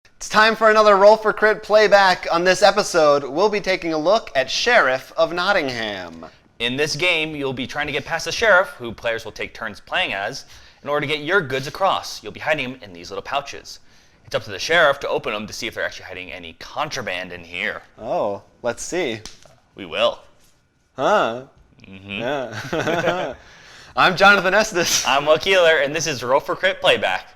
It's time for another Roll for Crit Playback. On this episode, we'll be taking a look at Sheriff of Nottingham. In this game, you'll be trying to get past the sheriff, who players will take turns playing as, in order to get your goods across. You'll be hiding them in these little pouches. It's up to the sheriff to open them to see if they're actually hiding any contraband in here. Oh, let's see. We will. Huh? Yeah. I'm Jonathan Estes. I'm Will Keeler, and this is Roll for Crit Playback.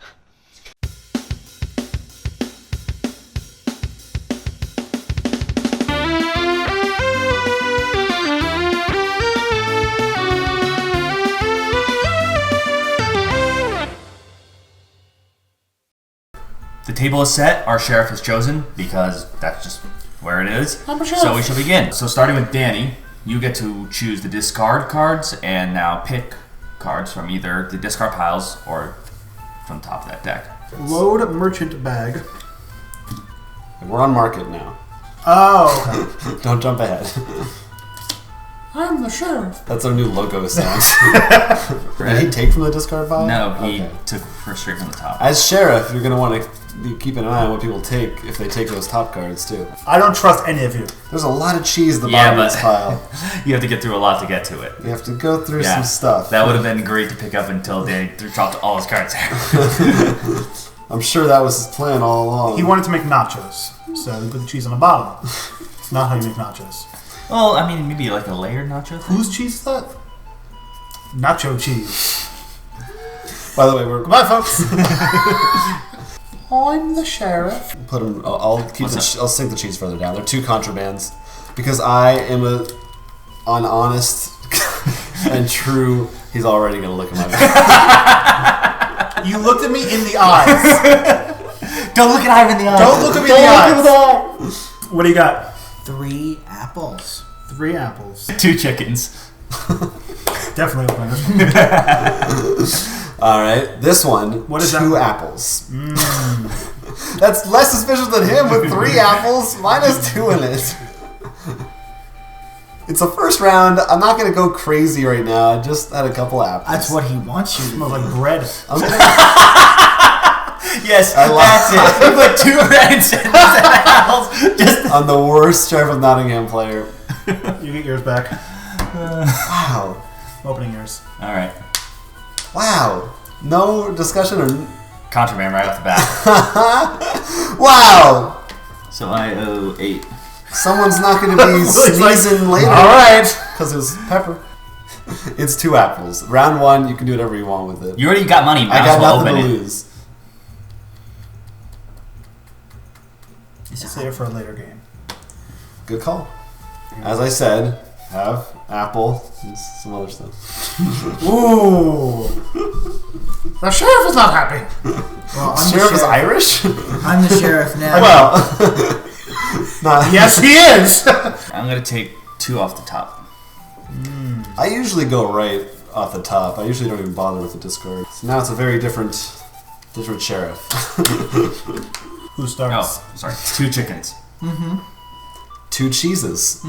The table is set, our sheriff is chosen, because that's just where it is. So we shall begin. So starting with Danny, you get to choose the discard cards, and now pick cards from either the discard piles or from the top of that deck. Load merchant bag. We're on market now. Oh, okay. Don't jump ahead. I'm the sheriff. That's our new logo sound. Did he take from the discard pile? No, he Okay. took straight from the top. As sheriff, you're going to want to keep an eye on what people take if they take those top cards too. I don't trust any of you. There's a lot of cheese at the bottom of this pile. You have to get through a lot to get to it. You have to go through some stuff. That would have been great to pick up until Danny dropped all his cards there. I'm sure that was his plan all along. He wanted to make nachos, so he put the cheese on the bottom. It's not how you make nachos. Well, I mean, maybe like a layered nacho thing. Whose cheese is that? Nacho cheese. By the way, we're Goodbye, folks. I'm the sheriff. put them. I'll sink the cheese further down. They're two contrabands because I am an honest and true. He's already gonna look at my back. You looked at me in the eyes. Don't look at Ivan in the eyes. Don't look at me in the eyes. What do you got? 3 apples. 3 apples. 2 chickens. Definitely open this one. All right, this one. What is 2 that? apples. That's less suspicious than him with 3 apples. Mine has 2 in it. It's the first round. I'm not gonna go crazy right now. I just had a couple apples. That's what he wants you to Smells like bread. I'm gonna, Yes, that's it. You put 2 red apples. Just I'm the worst Sheriff of Nottingham player. You get yours back. Wow. I'm opening yours. all right. Wow. No discussion or... Contraband right off the bat. Wow. So I owe 8. Someone's not going to be sneezing later. All right. Because it was pepper. It's 2 apples. Round 1, you can do whatever you want with it. You already got money. I got nothing to lose. Save it for a later game. Good call. As I said, have apple and some other stuff. Ooh. The sheriff is not happy. Well, I'm Sheriff the is sheriff. Irish? I'm the sheriff now. Well, not. Yes, he is. I'm going to take 2 off the top. I usually go right off the top. I usually don't even bother with the discard. So now it's a very different sheriff. Who starts? Oh, sorry. 2 chickens. 2 cheeses.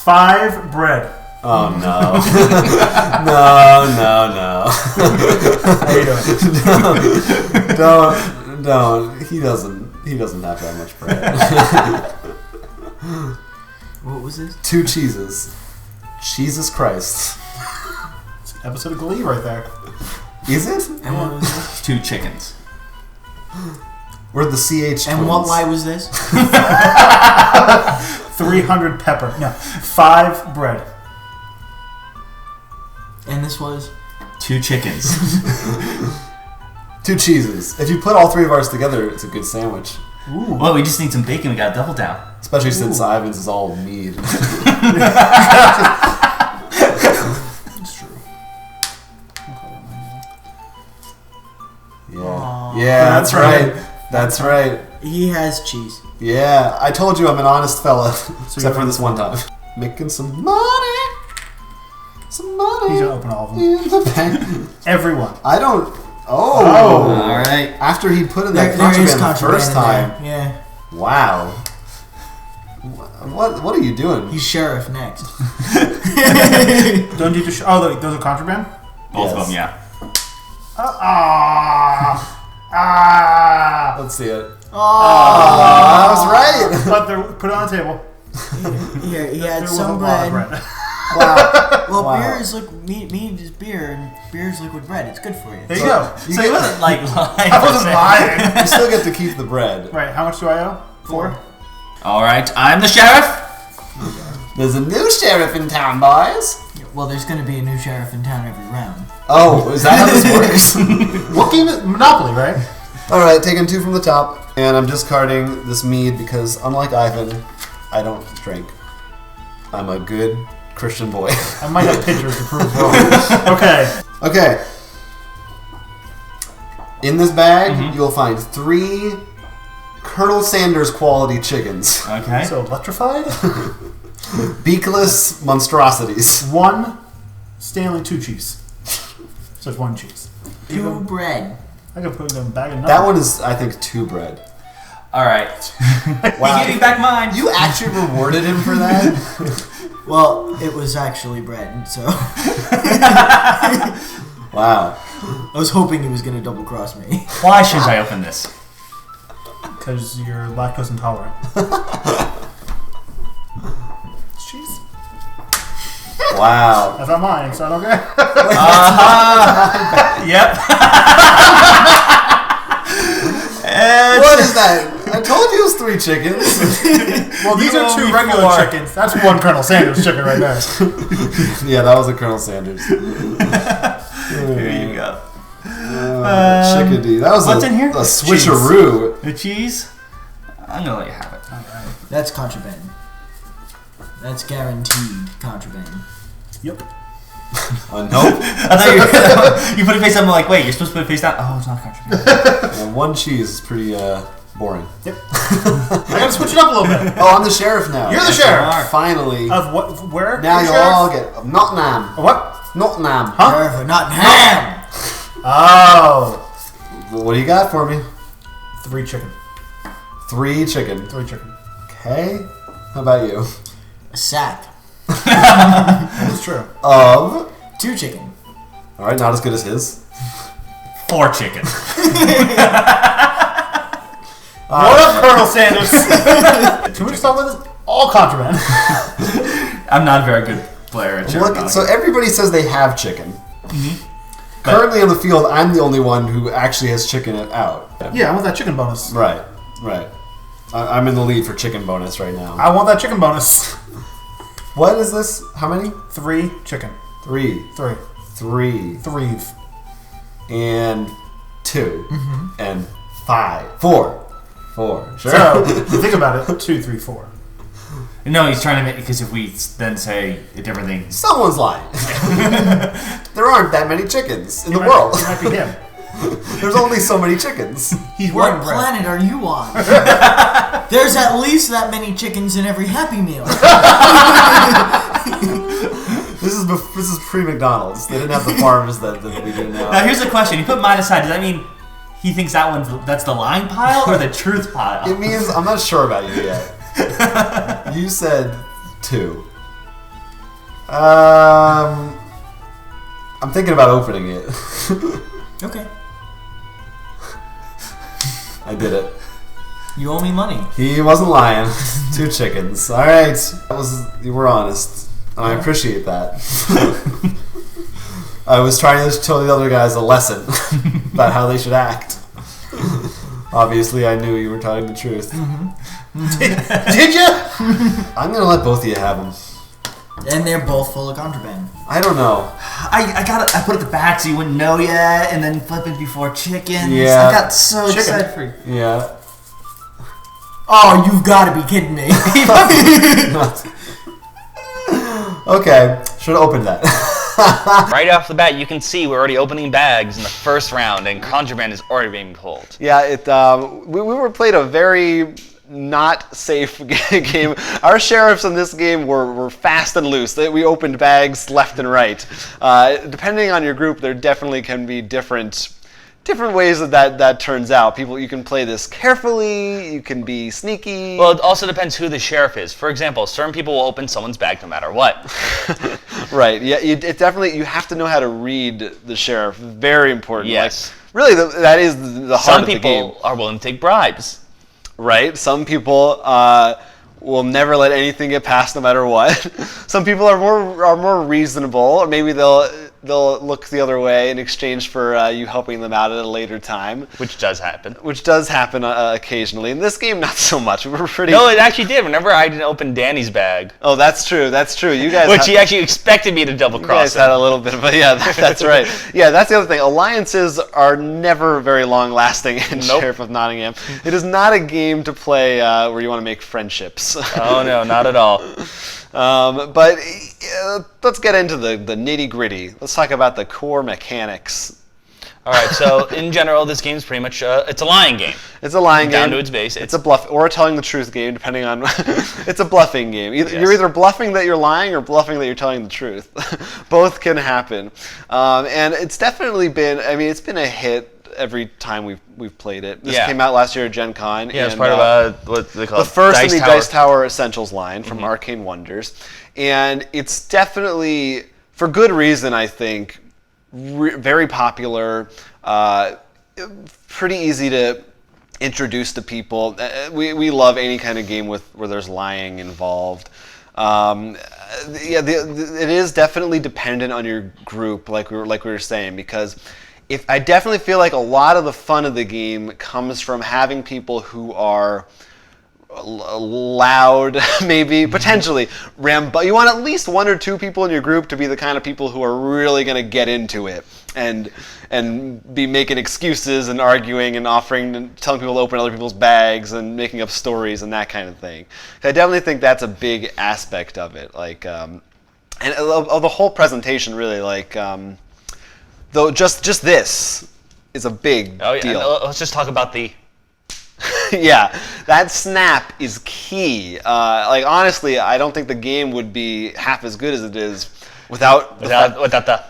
5 bread. Oh no. No. How you doing? Don't. He doesn't have that much bread. What was this? 2 cheeses. Jesus Christ. It's an episode of Glee right there. Is it? And what was this? 2 chickens. We're the CH And twins. what lie was this? 300 pepper. No, 5 bread. And this was? 2 chickens. 2 cheeses. If you put all 3 of ours together, it's a good sandwich. Ooh. Well, we just need some bacon. We got to double down. Especially since Ivan's is all mead. It's true. Yeah. Yeah, that's right. That's right. He has cheese. Yeah, I told you I'm an honest fella. Except you're- for this one time. Making some money. Some money. He's gonna open all of them. in the bank. Everyone. I don't... Oh. Oh. All right. After he put in There that is contraband the first contraband time. in there. Yeah. Wow. What are you doing? He's sheriff next. Don't you just... Oh, those are contraband? Both Yes. of them, yeah. Ah! Let's see it. Oh, I was right. Put it on the table. here, he had There some wasn't a lot of bread. bread. Wow. Well, Wow. beer is meat is beer, and beer is liquid bread. It's good for you. There you go. So he wasn't like lying. I wasn't lying. You still get to keep the bread. Right, how much do I owe? 4? All right, I'm the sheriff. There's a new sheriff in town, boys. Well, there's going to be a new sheriff in town every round. Oh, is that how this works? What game is Monopoly, right? Alright, taking 2 from the top. And I'm discarding this mead because, unlike Ivan, I don't drink. I'm a good Christian boy. I might have pictures to prove wrong. Okay. Okay. In this bag, you'll find 3 Colonel Sanders quality chickens. Okay. So electrified? Beakless monstrosities. 1 Stanley 2 cheese. So it's 1 cheese. 2 bread. I can put it in a bag of nuts. That one is, I think, 2 bread. All right. Wow. He's getting back mine. You actually rewarded him for that? Well, it was actually bread, so Wow. I was hoping he was going to double cross me. Why should I open this? Because you're lactose intolerant. It's cheese. Wow. That's not mine, so I don't care. Yep. What is that? I told you it was 3 chickens. Well, these You are owe 2 me regular 4. chickens. That's 1 Colonel Sanders chicken right there. Yeah, that was a Colonel Sanders. Here you go. Chickadee. That was what's in here? a switcheroo. The cheese. I'm gonna let you have it. That's contraband. That's guaranteed contraband. Yep. Nope. I thought you put it face up. I'm like, wait, you're supposed to put it face down. Oh, it's not contraband. 1 cheese is pretty boring. Yep. I gotta switch it up a little bit. Oh, I'm the sheriff now. You're the sheriff. Finally. Of what? Where? Now You're you'll sheriff? all get Nottingham. What? Nottingham. Huh? Sheriff of Nottingham! Oh. What do you got for me? 3 chicken. 3 chicken. 3 chicken. Okay. How about you? A sack. That's true. Of. 2 chicken. All right, not as good as his. 4 chicken. What up, Colonel Sanders? Can we just start with this? All contraband. I'm not a very good player at Sheriff of Look, so Nottingham. everybody says they have chicken. Currently on the field, I'm the only one who actually has chicken out. Yeah, I want that chicken bonus. Right. I'm in the lead for chicken bonus right now. I want that chicken bonus. What is this? How many? 3 chicken. 3. 3. 3. 3. And 2. And 5. 4. Sure. So, think about it. 2, 3, 4. No, he's trying to make, because if we then say a different thing. Someone's lying. There aren't that many chickens in the world. It might be him. There's only so many chickens. He's What wearing bread. planet are you on? There's at least that many chickens in every Happy Meal. This is pre-McDonald's. They didn't have the farms that we do now. Now here's the question. You put mine aside. Does that mean he thinks that's the lying pile or the truth pile? It means I'm not sure about you yet. You said 2. I'm thinking about opening it. Okay. I did it. You owe me money. He wasn't lying. 2 chickens. All right. You were honest. I appreciate that. I was trying to show the other guys a lesson about how they should act. Obviously, I knew you were telling the truth. Did you? I'm gonna let both of you have them. And they're both full of contraband. I don't know. I put it at the back so you wouldn't know yet, and then flip it before chickens. Yeah. I got so Chicken. excited for you. Yeah. Oh, you've got to be kidding me. Okay. Should have opened that. Right off the bat, you can see we're already opening bags in the first round, and contraband is already being pulled. Yeah. We were played a very not safe game. Our sheriffs in this game were fast and loose. We opened bags left and right. Depending on your group, there definitely can be different ways that turns out. You can play this carefully. You can be sneaky. Well, it also depends who the sheriff is. For example, certain people will open someone's bag no matter what. Right. Yeah. You have to know how to read the sheriff. Very important. Yes. really, that is the heart of the game. Some people are willing to take bribes. Right? Some people will never let anything get past no matter what. Some people are more reasonable, or maybe they'll look the other way in exchange for you helping them out at a later time. Which does happen. Occasionally. In this game, not so much. We're pretty... No, it actually did. Remember, I didn't open Danny's bag. Oh, that's true. You guys... Which he actually expected me to double cross. You guys had a little bit of... Yeah, that's right. Yeah, that's the other thing. Alliances are never very long-lasting in Sheriff of Nottingham. It is not a game to play where you want to make friendships. Oh, no, not at all. But let's get into the nitty-gritty. Let's talk about the core mechanics. All right, so in general, this game's pretty much it's a lying game. It's a lying game. Down to its base. It's a bluff or a telling the truth game, depending on... It's a bluffing game. You're either bluffing that you're lying or bluffing that you're telling the truth. Both can happen. And it's definitely been... I mean, it's been a hit every time we've played it. This came out last year at Gen Con. Yeah, it's part of what they call the first in the Dice Tower Essentials line from Arcane Wonders. And it's definitely, for good reason, I think, very popular, pretty easy to introduce to people. We love any kind of game where there's lying involved. It is definitely dependent on your group, like we were saying, because I definitely feel like a lot of the fun of the game comes from having people who are loud, maybe, potentially. You want at least one or two people in your group to be the kind of people who are really going to get into it and be making excuses and arguing and offering and telling people to open other people's bags and making up stories and that kind of thing. I definitely think that's a big aspect of it. Like, and of the whole presentation, really, like... Though just this is a big deal. Let's just talk about the... Yeah, that snap is key. Like, honestly, I don't think the game would be half as good as it is without the...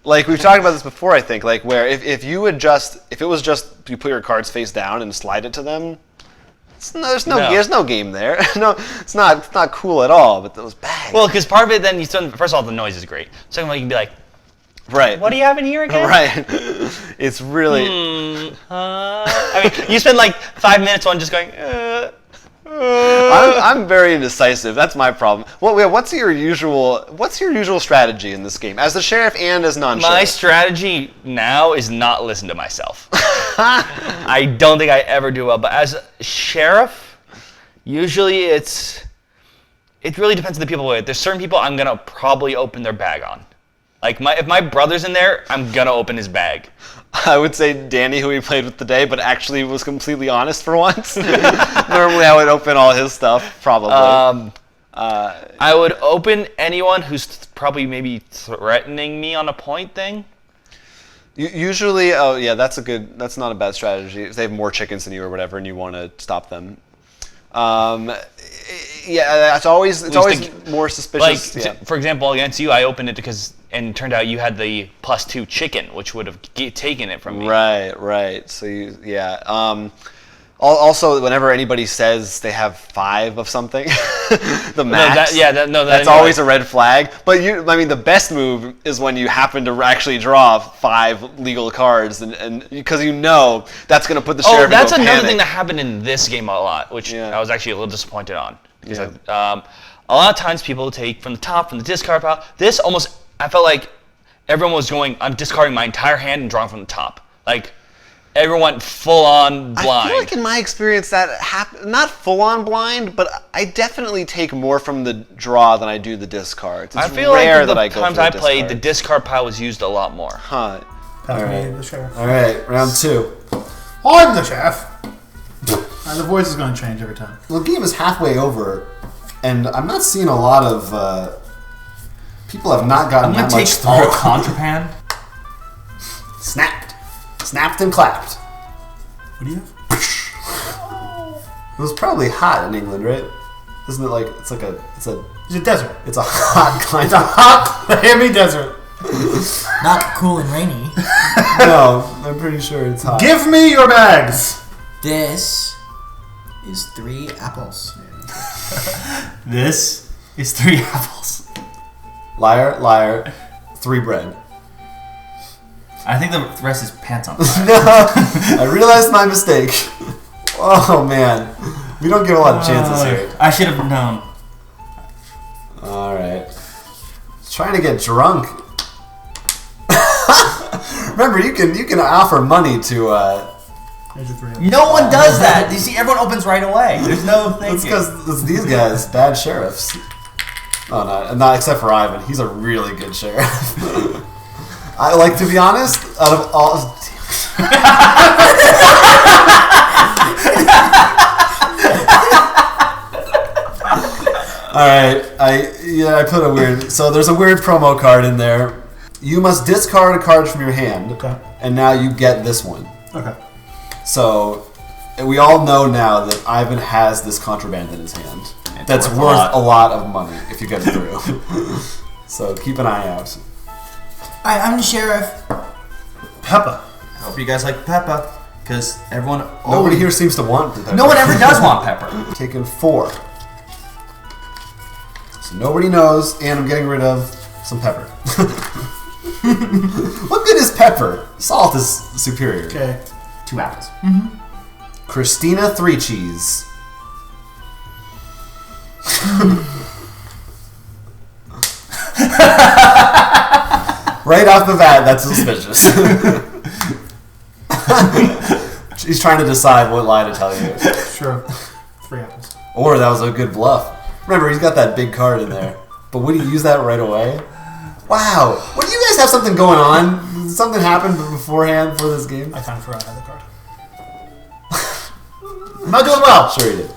Like, we've talked about this before, I think, like, where if it was just you put your cards face down and slide it to them, there's no game there. No, it's not cool at all, but those bags... Well, because part of it, then, first of all, the noise is great. Second of all, you can be like... Right. What do you have in here again? Right. It's really... I mean, you spend like 5 minutes on just going... I'm very indecisive. That's my problem. What's your usual strategy in this game, as the sheriff and as non-sheriff? My strategy now is not listen to myself. I don't think I ever do well, but as a sheriff, usually it really depends on the people with. There's certain people I'm gonna probably open their bag on. Like, if my brother's in there, I'm gonna open his bag. I would say Danny, who we played with today, but actually was completely honest for once. Normally I would open all his stuff, probably. I would open anyone who's probably maybe threatening me on a point thing. Usually, that's not a bad strategy. If they have more chickens than you or whatever and you want to stop them. It's always more suspicious. Like, for example, against you, I opened it and it turned out you had the +2 chicken, which would have taken it from me. Right. So also, whenever anybody says they have 5 of something, the max, that's always a red flag. But the best move is when you happen to actually draw 5 legal cards, and because that's going to put the sheriff. Oh, that's into a another panic. thing that happened in this game a lot, which I was actually a little disappointed on. Because a lot of times people take from the top, from the discard pile. This I felt like everyone was going, I'm discarding my entire hand and drawing from the top. Like, everyone went full-on blind. I feel like in my experience that happened, not full-on blind, but I definitely take more from the draw than I do the discards. It's rare that I go for the times I played, the discard pile was used a lot more. Huh. Pass me the sheriff. All right, round 2. I'm the sheriff. The voice is going to change every time. Well, the game is halfway over, and I'm not seeing a lot of... people have not gotten that much through. I'm going to take all contraband. Snapped and clapped. What do you have? It was probably hot in England, right? Isn't it like it's a desert. It's a hot kind It's a hot, hammy desert. Not cool and rainy. No, I'm pretty sure it's hot. Give me your bags. This is 3 apples. This is 3 apples. Liar, 3 bread. I think the rest is pants on fire. No, I realized my mistake. Oh man, we don't give a lot of chances here. I should have known. All right, trying to get drunk. Remember, you can offer money to. There's your 3 up. No one does that. You see, everyone opens right away. There's no thinking. That's because it's these guys, bad sheriffs. Oh, not except for Ivan. He's a really good sheriff. I like, to be honest, out of all. All right, I put a weird. So there's a weird promo card in there. You must discard a card from your hand, Okay. and now you get this one. Okay. So we all know now that Ivan has this contraband in his hand. It's That's worth worth a lot of money if you get it through. So keep an eye out. Alright, I'm the sheriff. Peppa. I hope you guys like Peppa, because everyone. Nobody here seems to want the pepper. No one ever does want pepper. Taking 4. So nobody knows, and I'm getting rid of some pepper. What good is pepper? Salt is superior. Okay. 2 apples. Christina 3 cheese. Right off the bat, that's suspicious. She's trying to decide what lie to tell you. Sure. 3 apples. Or that was a good bluff. Remember, he's got that big card in there. But would he use that right away? Wow. Well, you guys have something going on? Did something happen beforehand for this game? I kind of forgot I had the card. I'm not doing well. Sure he did.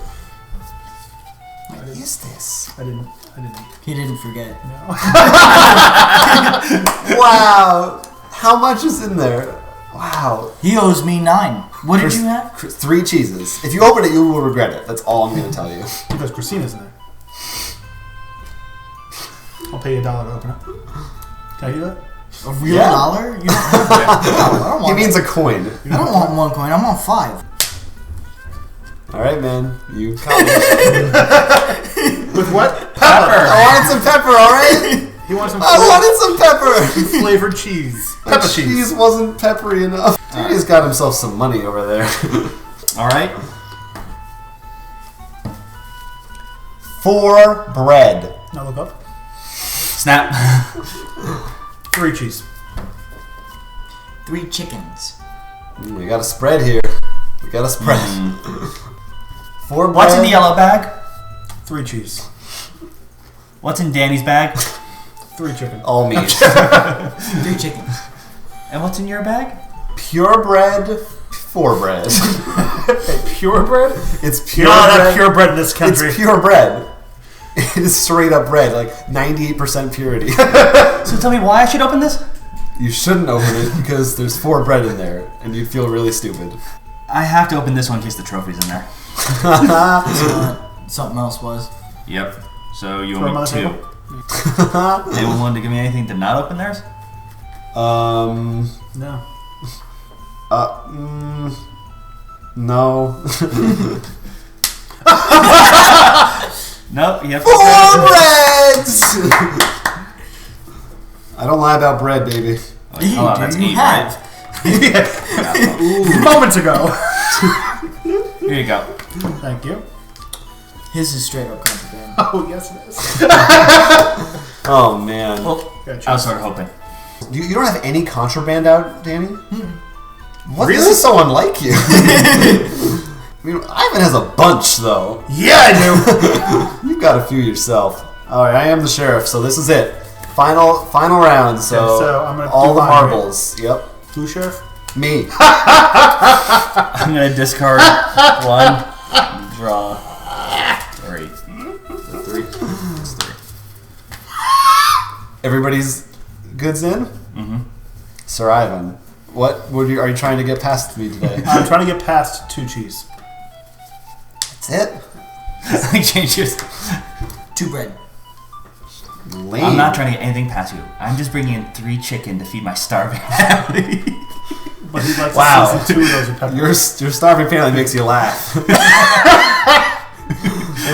What is this? I didn't. He didn't forget. Wow. How much is in there? Wow. He owes me 9. What did you have? 3 cheeses. If you open it, you will regret it. That's all I'm going to tell you. Because Christina's in there. I'll pay you $1 to open it. Can I do that? A real Yeah. dollar? You don't have $1. I don't He want means a coin. I don't want 1 coin. I want 5. All right, man. You caught me. With what? Pepper. I wanted some pepper, all right? He wants some I wanted some pepper. flavored cheese. The Peppa cheese cheese. wasn't peppery enough. He's got himself some money over there. All right. 4 bread. Now look up. Snap. 3 cheese. 3 chickens. We got a spread here. We got a spread. 4 bread. What's in the yellow bag? 3 cheese. What's in Danny's bag? 3 chicken. All meat. 3 chickens. And what's in your bag? Pure bread. 4 bread. Pure bread? It's You pure don't bread. have pure bread in this country. It's pure bread. It is straight up bread, like 98% purity. So tell me why I should open this? You shouldn't open it because there's 4 bread in there, and you'd feel really stupid. I have to open this one in case the trophy's in there. Something else was. Yep. So you Throw owe me 2. 'em on the Anyone want to give me anything to not open theirs? No. No. Nope. You have 4 to. breads! I don't lie about bread, baby. Hold on, that's you 8, have. right? Moments ago. Here you go. Thank you. His is straight up contraband. Oh, yes it is. Oh, man. Well, Got I was cheese. sort of hoping. You don't have any contraband out, Danny? What? Really? This is so unlike you. I mean, Ivan has a bunch, though. Yeah, I do. You've got a few yourself. All right, I am the sheriff, so this is it. Final round. So, Okay, so I'm gonna all do the mine, marbles. Yep, Blue sheriff? me. I'm gonna discard 1, draw 3. The 3. It's 3. Everybody's goods in. Sir Ivan, what are you trying to get past me today? I'm trying to get past 2 cheese. That's it. I changed yours. 2 bread. Lame. I'm not trying to get anything past you. I'm just bringing in 3 chicken to feed my starving family. But he'd like to Wow. season 2 of those with pepper. Your starving family makes you laugh. They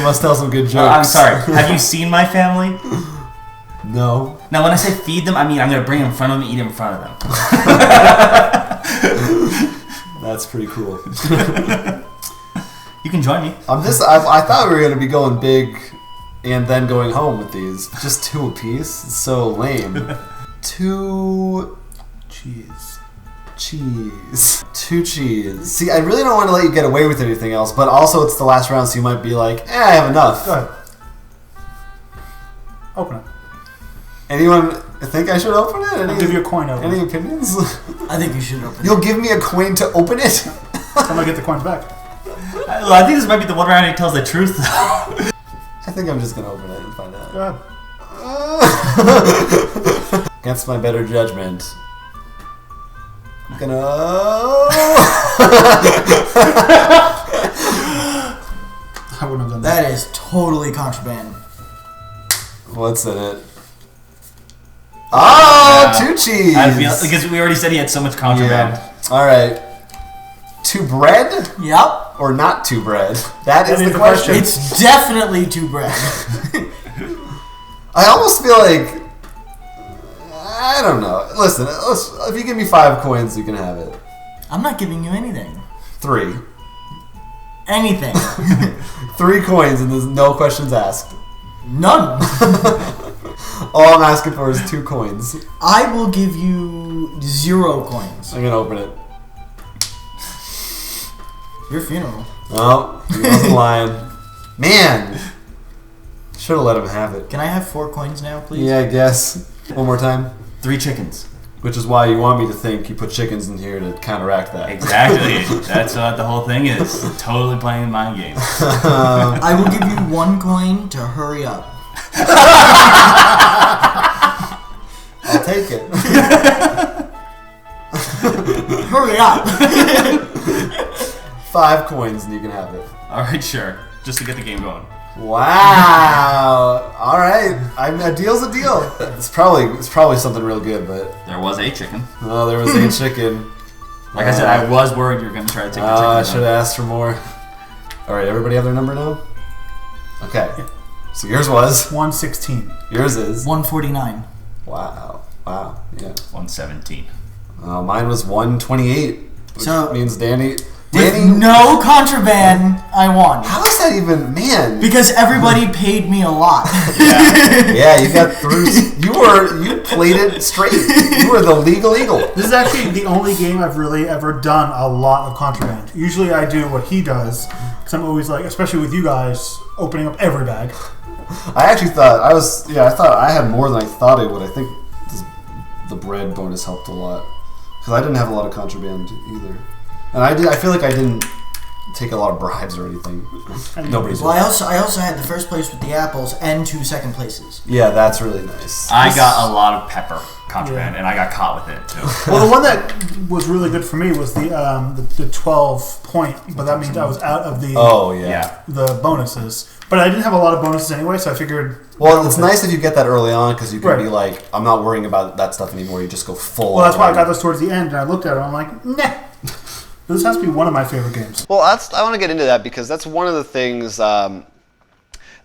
must tell some good jokes. I'm sorry. Have you seen my family? No. Now, when I say feed them, I mean I'm going to bring them in front of them and eat them in front of them. That's pretty cool. You can join me. I thought we were going to be going big and then going home with these. Just 2 apiece? It's so lame. 2 cheese. 2 cheese. See, I really don't want to let you get away with anything else, but also it's the last round, so you might be like, I have enough. Go ahead. Open it. Anyone think I should open it? I'll give you a coin open. Any opinions? I think you should open You'll give me a coin to open it? I'm going to get the coins back. I think this might be the one round he tells the truth. I think I'm just going to open it and find out. Go ahead. Against my better judgment, I'm gonna... I wouldn't have done That is totally contraband. What's in it? Oh, 2 cheese! I feel, because we already said he had so much contraband. Yeah. Alright. 2 bread? Yep. Or not 2 bread? That is is the the question. question. It's definitely 2 bread. I almost feel like... I don't know. Listen, if you give me 5 coins, you can have it. I'm not giving you anything. 3. Anything. 3 coins and there's no questions asked. None. All I'm asking for is 2 coins. I will give you 0 coins. I'm gonna open it. Your funeral. Oh, he wasn't lying. Man! Should have let him have it. Can I have 4 coins now, please? Yeah, I guess. One more time. 3 chickens. Which is why you want me to think you put chickens in here to counteract that. Exactly. That's what the whole thing is. Totally playing mind games. I will give you 1 coin to hurry up. I'll take it. Hurry up. 5 coins and you can have it. Alright, sure. Just to get the game going. Wow. All right. A deal's a deal. It's probably something real good, but There was a chicken. oh, there was a chicken. Like I said, I was worried you were going to try to take the chicken. I should have asked for more. All right, everybody have their number now? Okay. So yours was. 116. Yours is. 149. Wow. Yeah. 117. Mine was 128, which So- means Danny. With no contraband, I won. How is that even, man? Because everybody paid me a lot. Yeah, you got through. You played it straight. You were the legal eagle. This is actually the only game I've really ever done a lot of contraband. Usually I do what he does, because I'm always like, especially with you guys, opening up every bag. I actually thought I thought I had more than I thought I would. I think the bread bonus helped a lot because I didn't have a lot of contraband either, and I feel like I didn't take a lot of bribes or anything. Nobody's. Well, I also had the first place with the apples and 2 second places. Yeah, that's really nice. I got a lot of pepper contraband, and I got caught with it, too. Well, the one that was really good for me was the 12 point, but that means I was out of the the bonuses. But I didn't have a lot of bonuses anyway, so I figured. Well, it's nice if you get that early on because you can be like, I'm not worrying about that stuff anymore. You just go full. Well, that's why I got this towards the end, and I looked at it, and I'm like, nah. This has to be one of my favorite games. Well, I want to get into that because that's one of the things that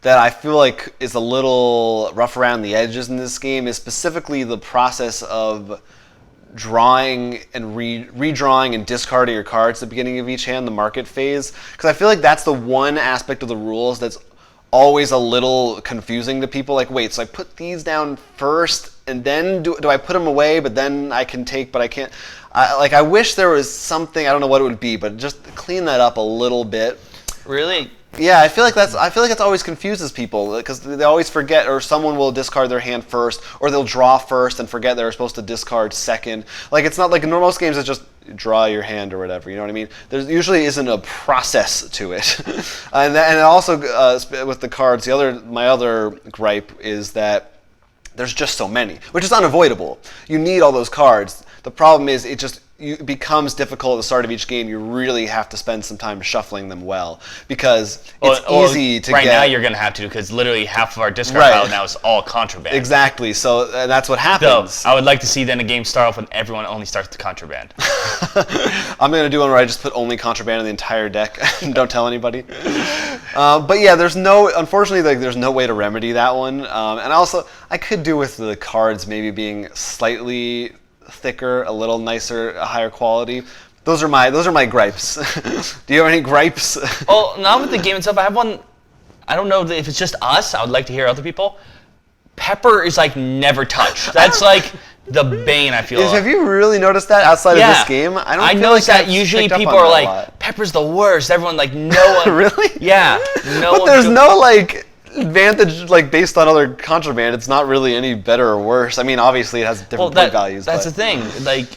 I feel like is a little rough around the edges in this game, is specifically the process of drawing and redrawing and discarding your cards at the beginning of each hand, the market phase. Because I feel like that's the one aspect of the rules that's always a little confusing to people. Like, wait, so I put these down first, and then do I put them away, but then I can take, but I can't. I wish there was something, I don't know what it would be, but just clean that up a little bit. Really? Yeah, I feel like that's always confuses people because they always forget, or someone will discard their hand first, or they'll draw first and forget they were supposed to discard second. Like, it's not like in most games it's just draw your hand or whatever. You know what I mean? There usually isn't a process to it, and also with the cards, my other gripe is that there's just so many, which is unavoidable. You need all those cards. The problem is it becomes difficult at the start of each game. You really have to spend some time shuffling them well because it's easy to right get. Right now you're going to have to because literally half of our discard pile now is all contraband. Exactly. So that's what happens. So I would like to see then a game start off when everyone only starts with contraband. I'm going to do one where I just put only contraband in the entire deck and don't tell anybody. But yeah, unfortunately, like, there's no way to remedy that one. And also, I could do with the cards maybe being slightly thicker, a little nicer, a higher quality. Those are my gripes. Do you have any gripes? Well, not with the game itself. I have one. I don't know if it's just us. I would like to hear other people. Pepper is like never touched. That's like the bane, I feel. Have you really noticed that outside of this game? I noticed that usually people are like, Pepper's the worst. Everyone like, no one. Really? Yeah. But there's no like advantage like based on other contraband. It's not really any better or worse. I mean, obviously it has different point values. That's the thing. Like,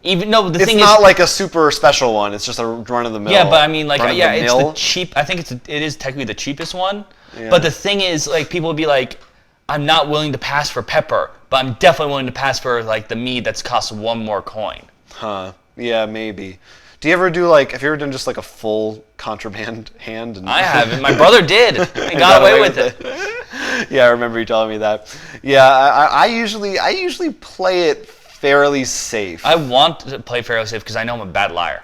thing is, it's not like a super special one. It's just a run of the mill. Yeah, but I mean, like, it's the cheap. I think it is technically the cheapest one. Yeah. But the thing is, like, people would be like, I'm not willing to pass for Pepper, but I'm definitely willing to pass for like the mead that's cost one more coin. Huh? Yeah, maybe. Do you ever do like? Have you ever done just like a full contraband hand? I haven't. My brother did. He got away with it. Yeah, I remember you telling me that. Yeah, I usually play it fairly safe. I want to play fairly safe because I know I'm a bad liar.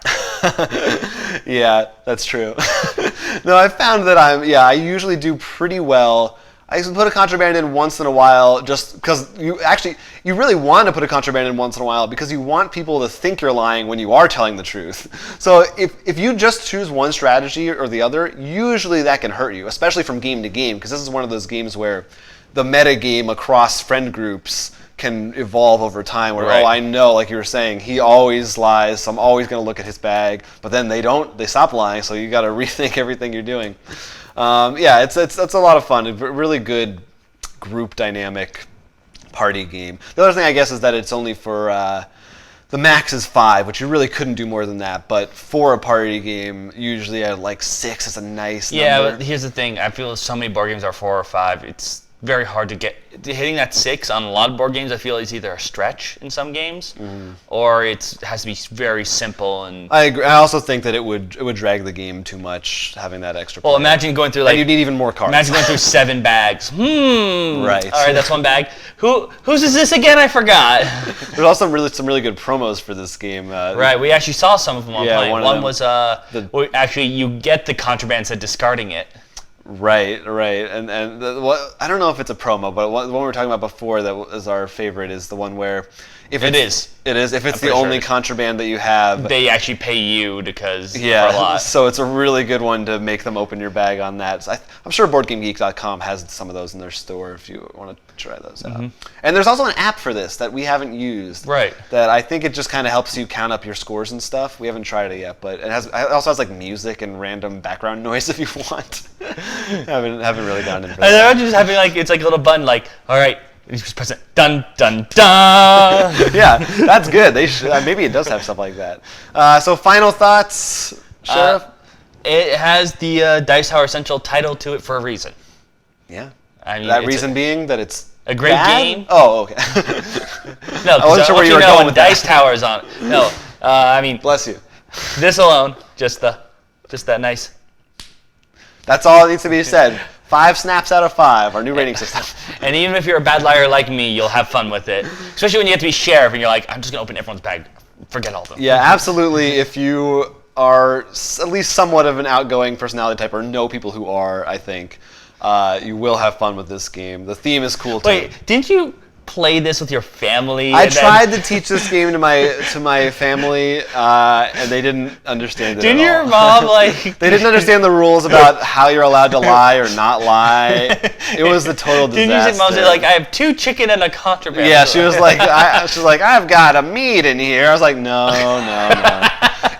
Yeah, that's true. No, I found that I usually do pretty well. I used to put a contraband in once in a while just because you really want to put a contraband in once in a while because you want people to think you're lying when you are telling the truth. So if you just choose one strategy or the other, usually that can hurt you, especially from game to game, because this is one of those games where the meta game across friend groups can evolve over time where, right. Oh, I know, like you were saying, he always lies, so I'm always going to look at his bag, but then they stop lying, so you got to rethink everything you're doing. Yeah, it's a lot of fun. A really good group dynamic party game. The other thing, I guess, is that it's only for the max is 5, which you really couldn't do more than that. But for a party game, usually like 6 is a nice number. Yeah, but here's the thing. I feel so many board games are 4 or 5. It's very hard to get hitting that 6 on a lot of board games. I feel is either a stretch in some games, or it has to be very simple. And I agree. I also think that it would drag the game too much having that extra. Well, imagine going through like and you need even more cards. Imagine going through 7 bags. Right. All right, that's 1 bag. Whose is this again? I forgot. There's also some really good promos for this game. Right. We actually saw some of them on yeah, play. One was actually you get the contraband instead of discarding it. Right, and I don't know if it's a promo, but the one we were talking about before that was our favorite is the one where if it's the only contraband that you have, they actually pay you because for a lot. So it's a really good one to make them open your bag on that. So I'm sure BoardGameGeek.com has some of those in their store if you want to try those out. And there's also an app for this that we haven't used. Right. That I think it just kind of helps you count up your scores and stuff. We haven't tried it yet, but it also has like music and random background noise if you want. haven't really gone into that. And they're just having like it's like a little button like, all right, you just press it, dun dun dun. Yeah, that's good. They should, maybe it does have stuff like that. So final thoughts, Sheriff? It has the Dice Tower Essential title to it for a reason. Yeah. I mean, that reason being that it's a great game. Oh, okay. No, I wasn't sure where you were going with Dice that. Towers on it. No, I mean, bless you. This alone, just that nice. That's all that needs to be said. 5 snaps out of 5, our new rating system. And even if you're a bad liar like me, you'll have fun with it. Especially when you get to be sheriff and you're like, I'm just gonna open everyone's bag. Forget all of them. Yeah, absolutely. If you are at least somewhat of an outgoing personality type or know people who are, I think, you will have fun with this game. The theme is cool too. Wait, didn't you play this with your family? I tried to teach this game to my family, and they didn't understand it Didn't at all. your mom like? They didn't understand the rules about how you're allowed to lie or not lie. It was a total disaster. Didn't you say, Mom, say like, I have 2 chicken and a contraband? Yeah, she was like, I've got a meat in here. I was like, no.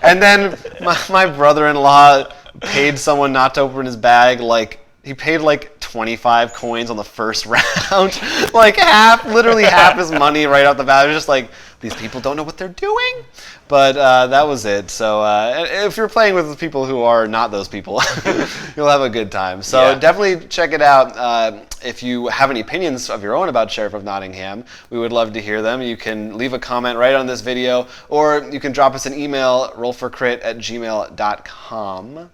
And then my brother-in-law paid someone not to open his bag. Like he paid like 25 coins on the first round, like literally half his money right off the bat. It was just like, these people don't know what they're doing. But that was it. So if you're playing with people who are not those people, you'll have a good time. So definitely check it out. If you have any opinions of your own about Sheriff of Nottingham, we would love to hear them. You can leave a comment right on this video, or you can drop us an email, rollforcrit@gmail.com.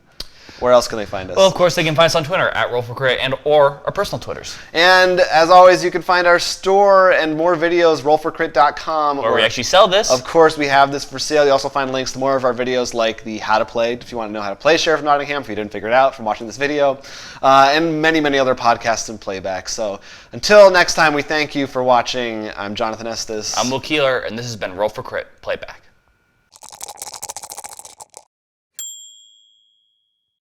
Where else can they find us? Well, of course, they can find us on Twitter at Roll for Crit or our personal Twitters. And as always, you can find our store and more videos, rollforcrit.com. Where we actually sell this. Of course, we have this for sale. You also find links to more of our videos like the How to Play, if you want to know how to play Sheriff of Nottingham, if you didn't figure it out from watching this video, and many, many other podcasts and playback. So until next time, we thank you for watching. I'm Jonathan Estes. I'm Will Keeler, and this has been Roll for Crit Playback.